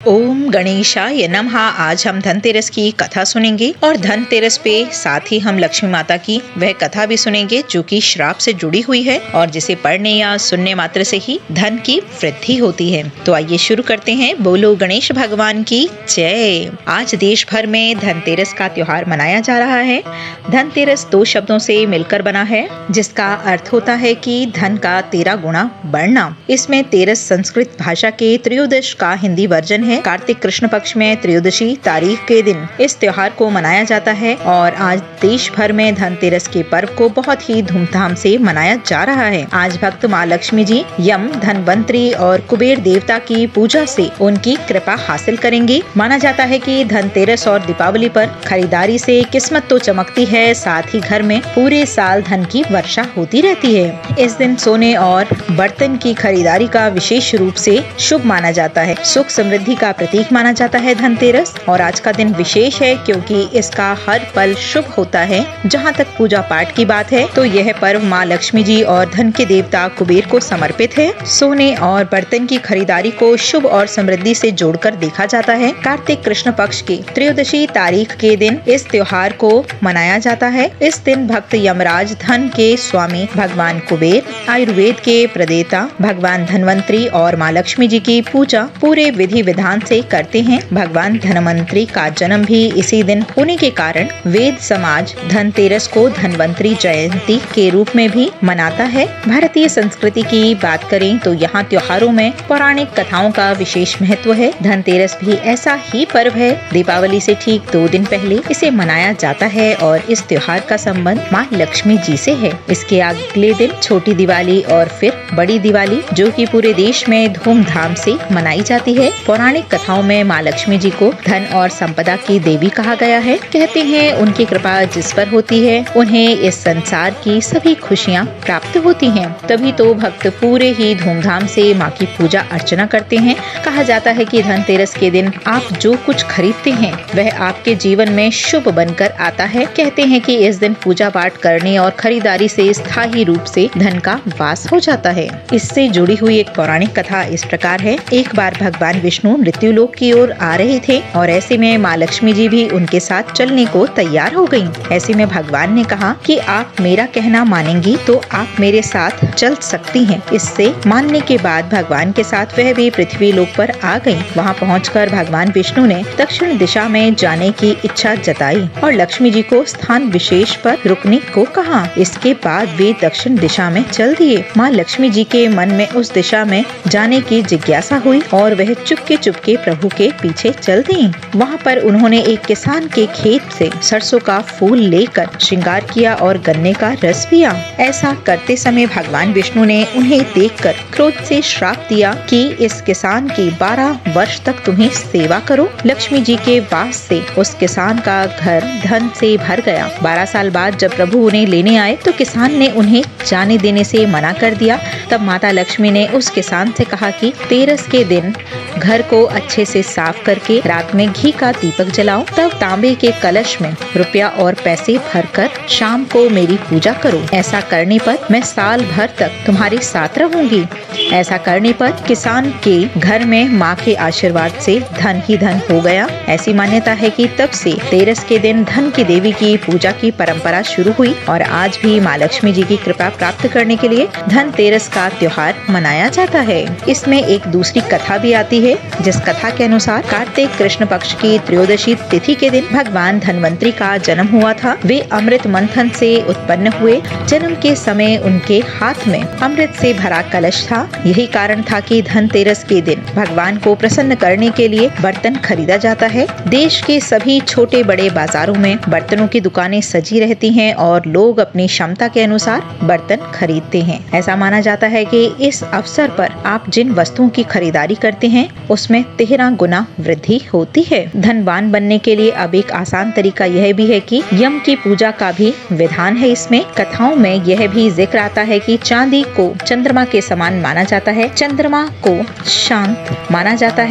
ओम गणेशाय नमः। आज हम धनतेरस की कथा सुनेंगे और धनतेरस पे साथ ही हम लक्ष्मी माता की वह कथा भी सुनेंगे जो कि श्राप से जुड़ी हुई है और जिसे पढ़ने या सुनने मात्र से ही धन की वृद्धि होती है। तो आइए शुरू करते हैं। बोलो गणेश भगवान की जय। आज देश भर में धनतेरस का त्योहार मनाया जा रहा है। धनतेरस दो शब्दों से मिलकर बना है जिसका अर्थ होता है कि धन का 13 गुना बढ़ना। इसमें तेरस संस्कृत भाषा के त्रयोदश का हिंदी वर्जन है। कार्तिक कृष्ण पक्ष में त्रयोदशी तारीख के दिन इस त्योहार को मनाया जाता है और आज देश भर में धनतेरस के पर्व को बहुत ही धूमधाम से मनाया जा रहा है। आज भक्त माँ लक्ष्मी जी यम, धनवंतरी और कुबेर देवता की पूजा से उनकी कृपा हासिल करेंगे। माना जाता है कि धनतेरस और दीपावली पर खरीदारी से किस्मत तो चमकती है, साथ ही घर में पूरे साल धन की वर्षा होती रहती है। इस दिन सोने और बर्तन की खरीदारी का विशेष रूप से शुभ माना जाता है। सुख समृद्धि का प्रतीक माना जाता है धनतेरस। और आज का दिन विशेष है क्योंकि इसका हर पल शुभ होता है। जहाँ तक पूजा पाठ की बात है तो यह पर्व माँ लक्ष्मी जी और धन के देवता कुबेर को समर्पित है। सोने और बर्तन की खरीदारी को शुभ और समृद्धि से जोड़कर देखा जाता है। कार्तिक कृष्ण पक्ष की त्रयोदशी तारीख के दिन इस त्योहार को मनाया जाता है। इस दिन भक्त यमराज, धन के स्वामी भगवान कुबेर, आयुर्वेद के प्रदेता भगवान धनवंतरी और माँ लक्ष्मी जी की पूजा पूरे विधि विधान से करते हैं। भगवान धनवंतरी का जन्म भी इसी दिन होने के कारण वेद समाज धनतेरस को धनवंतरी जयंती के रूप में भी मनाता है। भारतीय संस्कृति की बात करें तो यहाँ त्योहारों में पौराणिक कथाओं का विशेष महत्व है। धनतेरस भी ऐसा ही पर्व है। दीपावली से ठीक 2 दिन पहले इसे मनाया जाता है और इस त्योहार का संबंध माँ लक्ष्मी जी से है। इसके अगले दिन छोटी दिवाली और फिर बड़ी दिवाली जो कि पूरे देश में धूमधाम से मनाई जाती है। पौराणिक कथाओं में माँ लक्ष्मी जी को धन और संपदा की देवी कहा गया है। कहते हैं उनकी कृपा जिस पर होती है उन्हें इस संसार की सभी खुशियाँ प्राप्त होती हैं। तभी तो भक्त पूरे ही धूमधाम से माँ की पूजा अर्चना करते हैं। कहा जाता है कि धनतेरस के दिन आप जो कुछ खरीदते हैं वह आपके जीवन में शुभ बनकर आता है। कहते हैं कि इस दिन पूजा पाठ करने और खरीदारी से स्थायी रूप से धन का वास हो जाता है। इससे जुड़ी हुई एक पौराणिक कथा इस प्रकार है। एक बार भगवान विष्णु मृत्युलोक की ओर आ रहे थे और ऐसे में माँ लक्ष्मी जी भी उनके साथ चलने को तैयार हो गयीं। ऐसे में भगवान ने कहा कि आप मेरा कहना मानेंगी तो आप मेरे साथ चल सकती हैं। इससे मानने के बाद भगवान के साथ वह भी पृथ्वी लोक पर आ गयीं। वहाँ पहुंचकर भगवान विष्णु ने दक्षिण दिशा में जाने की इच्छा जताई और लक्ष्मी जी को स्थान विशेष पर रुकने को कहा। इसके बाद वे दक्षिण दिशा में चल दिए। माँ लक्ष्मी जी के मन में उस दिशा में जाने की जिज्ञासा हुई और वह चुपके प्रभु के पीछे चल दी। वहाँ पर उन्होंने एक किसान के खेत से सरसों का फूल लेकर श्रृंगार किया और गन्ने का रस पिया। ऐसा करते समय भगवान विष्णु ने उन्हें देखकर क्रोध से श्राप दिया कि इस किसान की 12 वर्ष तक तुम्हें सेवा करो। लक्ष्मी जी के वास से उस किसान का घर धन से भर गया। 12 साल बाद जब प्रभु उन्हें लेने आए तो किसान ने उन्हें जाने देने से मना कर दिया। तब माता लक्ष्मी ने उस किसान से कहा कि तेरस के दिन घर को अच्छे से साफ करके रात में घी का दीपक जलाओ। तब तांबे के कलश में रुपया और पैसे भरकर शाम को मेरी पूजा करो। ऐसा करने पर मैं साल भर तक तुम्हारे साथ रहूंगी। ऐसा करने पर किसान के घर में माँ के आशीर्वाद से धन ही धन हो गया। ऐसी मान्यता है कि तब से तेरस के दिन धन की देवी की पूजा की परंपरा शुरू हुई और आज भी माँ लक्ष्मी जी की कृपा प्राप्त करने के लिए धनतेरस का त्योहार मनाया जाता है। इसमें एक दूसरी कथा भी आती है जिस कथा के अनुसार कार्तिक कृष्ण पक्ष की त्रयोदशी तिथि के दिन भगवान धनवंतरी का जन्म हुआ था। वे अमृत मंथन से उत्पन्न हुए। जन्म के समय उनके हाथ में अमृत से भरा कलश था। यही कारण था कि धनतेरस के दिन भगवान को प्रसन्न करने के लिए बर्तन खरीदा जाता है। देश के सभी छोटे बड़े बाजारों में बर्तनों की दुकानें सजी रहती हैं और लोग अपनी क्षमता के अनुसार बर्तन खरीदते हैं। ऐसा माना जाता है कि इस अवसर पर आप जिन वस्तुओं की खरीदारी करते हैं उसमें 13 गुना वृद्धि होती है। धनवान बनने के लिए अब एक आसान तरीका यह भी है कि यम की पूजा का भी विधान है। इसमें कथाओं में यह भी जिक्र आता है कि चांदी को चंद्रमा के समान माना जाता है। चंद्रमा को शांत माना जाता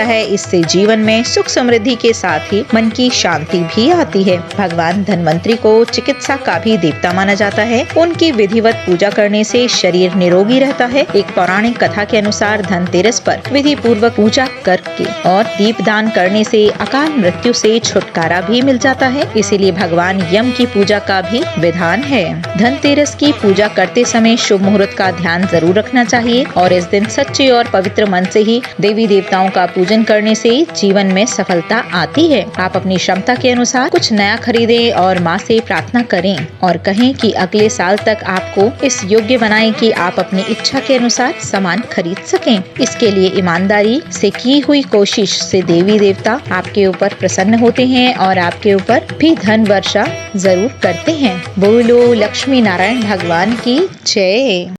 है। इससे जीवन में सुख समृद्धि के साथ ही मन की शांति भी आती है। भगवान धनवंतरी को चिकित्सा का भी देवता माना जाता है। उनकी विधिवत पूजा करने से शरीर निरोगी रहता है। एक पौराणिक कथा के अनुसार अनुसार धनतेरस पर विधि पूर्वक पूजा करके और दीपदान करने से अकाल मृत्यु से छुटकारा भी मिल जाता है। इसीलिए भगवान यम की पूजा का भी विधान है। धनतेरस की पूजा करते समय शुभ मुहूर्त का ध्यान जरूर रखना चाहिए और इस दिन सच्चे और पवित्र मन से ही देवी देवताओं का पूजन करने से जीवन में सफलता आती है। आप अपनी क्षमता के अनुसार कुछ नया खरीदें और माँ से प्रार्थना करें और कहें कि अगले साल तक आपको इस योग्य बनाएं कि आप अपनी इच्छा के अनुसार सामान खरीद सकें। इसके लिए ईमानदारी से की हुई कोशिश से देवी देवता आपके ऊपर प्रसन्न होते हैं और आपके ऊपर भी धन वर्षा जरूर करते हैं। बोलो लक्ष्मी नारायण भगवान की जय।